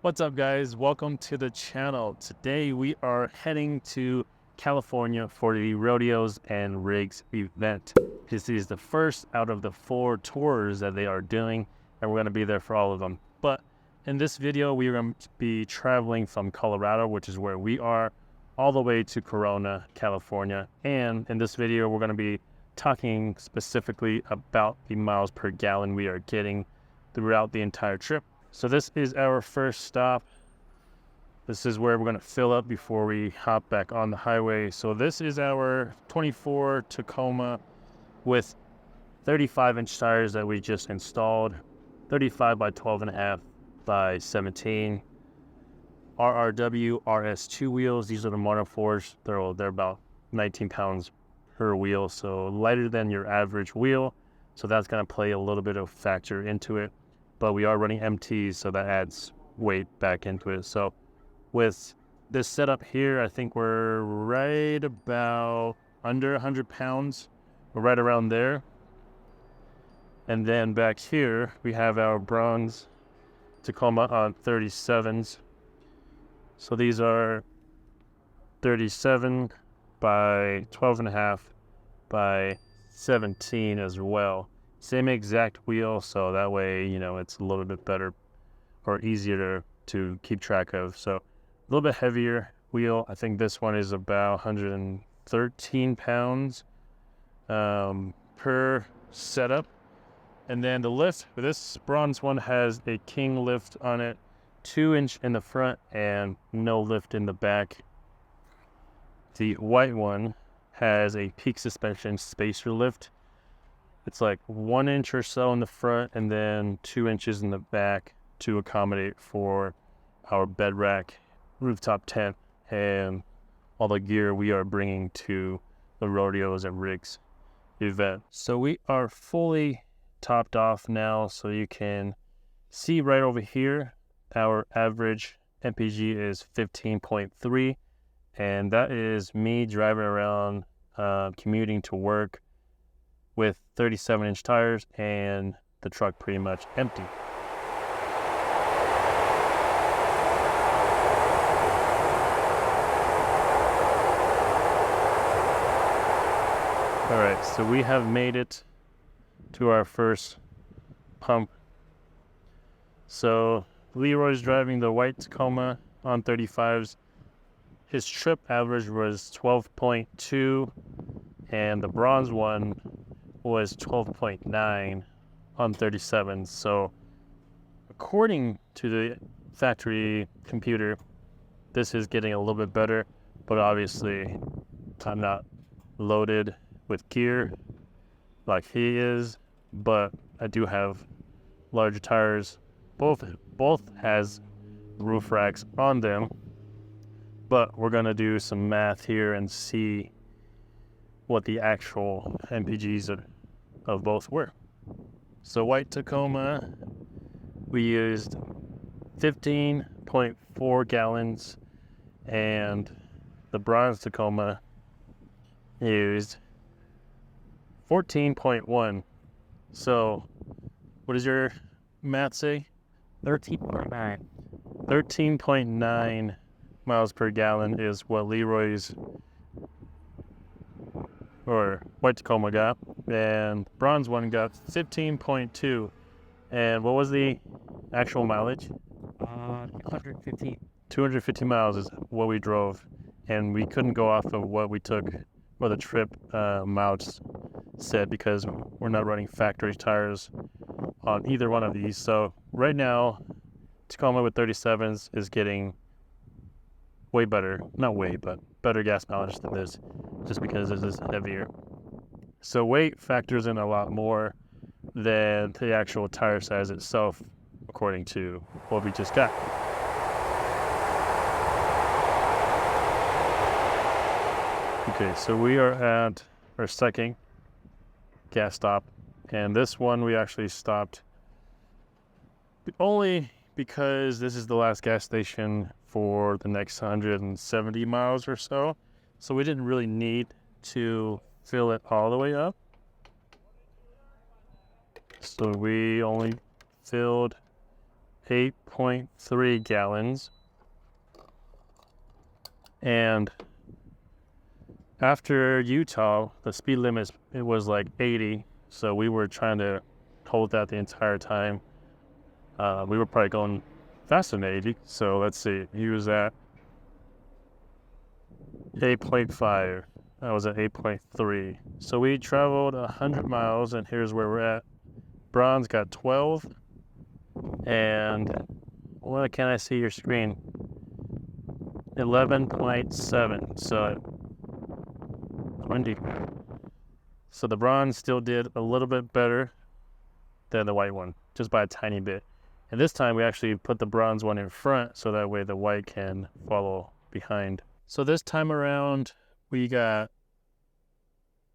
What's up, guys? Welcome to the channel. Today we are heading to California for the Rodeos and Rigs event. This is the first out of the 4 tours that they are doing, and we're going to be there for all of them. But in this video, we are going to be traveling from Colorado, which is where we are, all the way to Corona, California. And in this video, we're going to be talking specifically about the miles per gallon we are getting throughout the entire trip. So this is our first stop. This is where we're going to fill up before we hop back on the highway. So this is our 24 Tacoma with 35-inch tires that we just installed. 35 by 12.5 by 17. RRW RS2 wheels. These are the monofours. They're about 19 pounds per wheel, so lighter than your average wheel. So that's going to play a little bit of factor into it. But we are running MTs, so that adds weight back into it. So with this setup here, I think we're right about under 100 pounds. We're right around there. And then back here, we have our bronze Tacoma on 37s. So these are 37 by 12.5 by 17 as well. Same exact wheel, so that way, you know, it's a little bit better or easier to keep track of. So a little bit heavier wheel. I think this one is about 113 pounds per setup. And then the lift, this bronze one has a king lift on it, 2-inch in the front and no lift in the back. The white one has a peak suspension spacer lift. It's like 1 inch or so in the front and then 2 inches in the back to accommodate for our bed rack, rooftop tent, and all the gear we are bringing to the Rodeos and Rigs event. So we are fully topped off now, so you can see right over here, our average MPG is 15.3, and that is me driving around commuting to work with 37-inch tires and the truck pretty much empty. All right, so we have made it to our first pump. So Leroy's driving the white Tacoma on 35s. His trip average was 12.2, and the bronze one was 12.9 on 37. So according to the factory computer, this is getting a little bit better, but obviously I'm not loaded with gear like he is, but I do have larger tires. Both has roof racks on them, but we're gonna do some math here and see what the actual MPGs of both were. So white Tacoma, we used 15.4 gallons, and the bronze Tacoma used 14.1. So what does your math say? 13.9. 13.9 miles per gallon is what Leroy's or white Tacoma got, and bronze one got 15.2. And what was the actual mileage? 250. 250 miles is what we drove, and we couldn't go off of what we took or the trip mileage said because we're not running factory tires on either one of these. So right now, Tacoma with 37s is getting way better, not way, but better gas mileage than this, just because this is heavier. So weight factors in a lot more than the actual tire size itself, according to what we just got. Okay, so we are at our second gas stop, and this one we actually stopped only because this is the last gas station for the next 170 miles or so. So we didn't really need to fill it all the way up. So we only filled 8.3 gallons. And after Utah, the speed limit, it was like 80. So we were trying to hold that the entire time. We were probably going faster than 80. So let's see. He was at 8.5. I was at 8.3. So we traveled 100 miles, and here's where we're at. Bronze got 12. And what can I see your screen? 11.7. So 20. So the bronze still did a little bit better than the white one, just by a tiny bit. And this time we actually put the bronze one in front so that way the white can follow behind. So this time around we got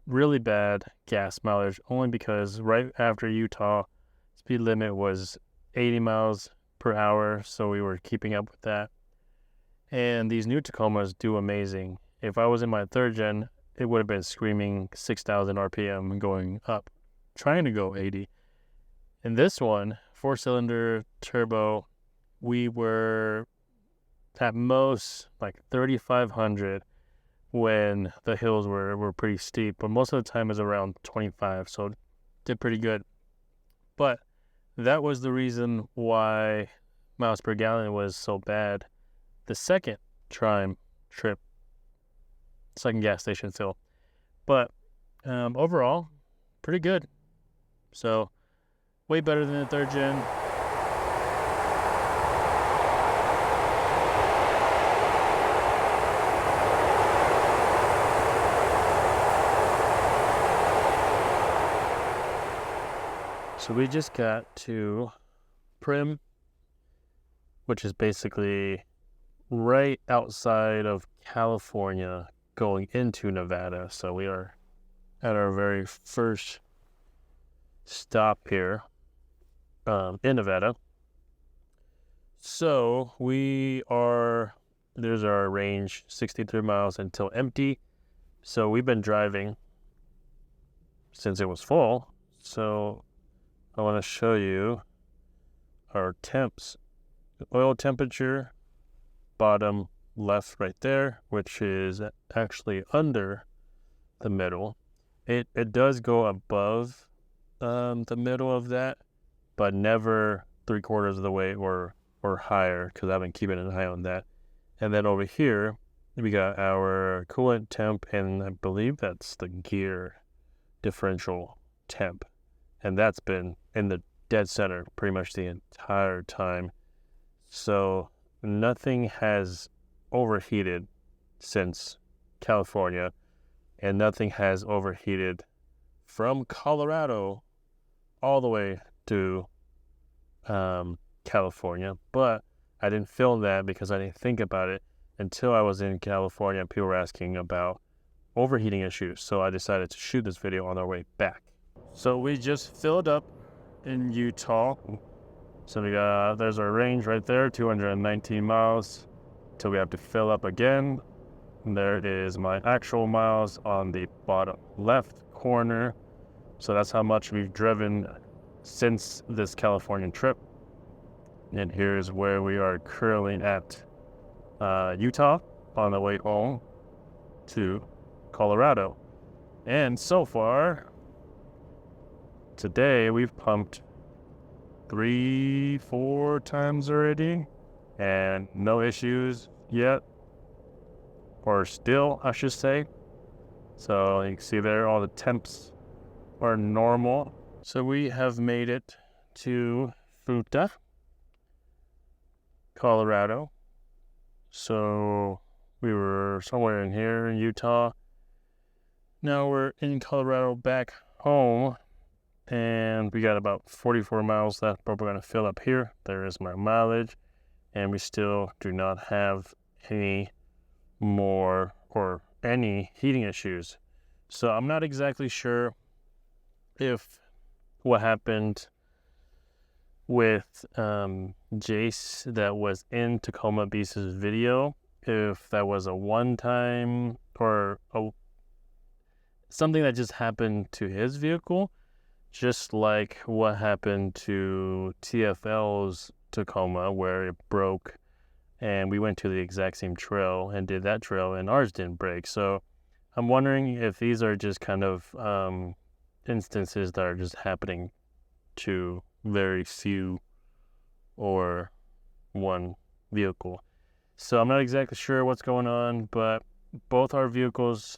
really bad gas mileage, only because right after Utah, speed limit was 80 miles per hour, so we were keeping up with that. And these new Tacomas do amazing. If I was in my third gen, it would have been screaming 6,000 RPM going up, trying to go 80. In this one, 4-cylinder turbo, we were at most like 3,500 when the hills were pretty steep, but most of the time is around 25, so it did pretty good. But that was the reason why miles per gallon was so bad the second second gas station fill. But overall, pretty good. So way better than the third gen. So we just got to Prim, which is basically right outside of California going into Nevada. So we are at our very first stop here in Nevada. So there's our range, 63 miles until empty. So we've been driving since it was full. So I want to show you our temps. Oil temperature, bottom left right there, which is actually under the middle. It does go above the middle of that, but never 3/4 of the way or higher, because I've been keeping an eye on that. And then over here, we got our coolant temp, and I believe that's the gear differential temp. And that's been in the dead center pretty much the entire time. So nothing has overheated since California, and nothing has overheated from Colorado all the way to California. But I didn't film that because I didn't think about it until I was in California and people were asking about overheating issues. So I decided to shoot this video on our way back. So we just filled up in Utah. So there's our range right there, 219 miles, till we have to fill up again. And there is my actual miles on the bottom left corner. So that's how much we've driven since this Californian trip. And here's where we are currently at Utah on the way home to Colorado. And so far, today we've pumped 3-4 times already, and no issues yet, or still I should say. So you can see there all the temps are normal. So we have made it to Fruta, Colorado. So we were somewhere in here in Utah. Now we're in Colorado back home. And we got about 44 miles left, but we're going to fill up here. There is my mileage. And we still do not have any more or any heating issues. So I'm not exactly sure if what happened with Jace that was in Tacoma Beast's video, if that was a one-time or something that just happened to his vehicle, just like what happened to TFL's Tacoma where it broke, and we went to the exact same trail and did that trail, and ours didn't break. So I'm wondering if these are just kind of instances that are just happening to very few or one vehicle. So I'm not exactly sure what's going on, but both our vehicles,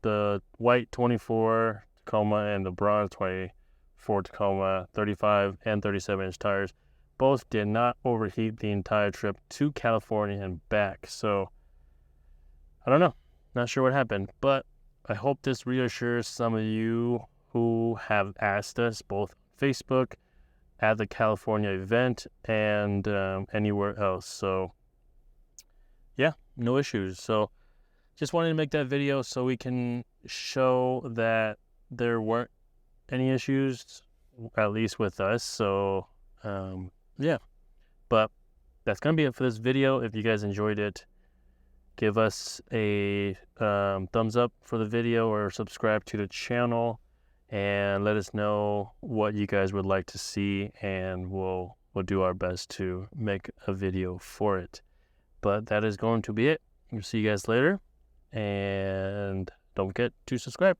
the white 24 Tacoma and the bronze 24 Tacoma, 35 and 37-inch tires, both did not overheat the entire trip to California and back. So I don't know. Not sure what happened, but I hope this reassures some of you who have asked us both on Facebook, at the California event, and anywhere else. So yeah, no issues. So just wanted to make that video so we can show that there weren't any issues, at least with us. So yeah, but that's gonna be it for this video. If you guys enjoyed it, give us a thumbs up for the video or subscribe to the channel, and let us know what you guys would like to see, and we'll do our best to make a video for it. But that is going to be it. We'll see you guys later, and don't forget to subscribe.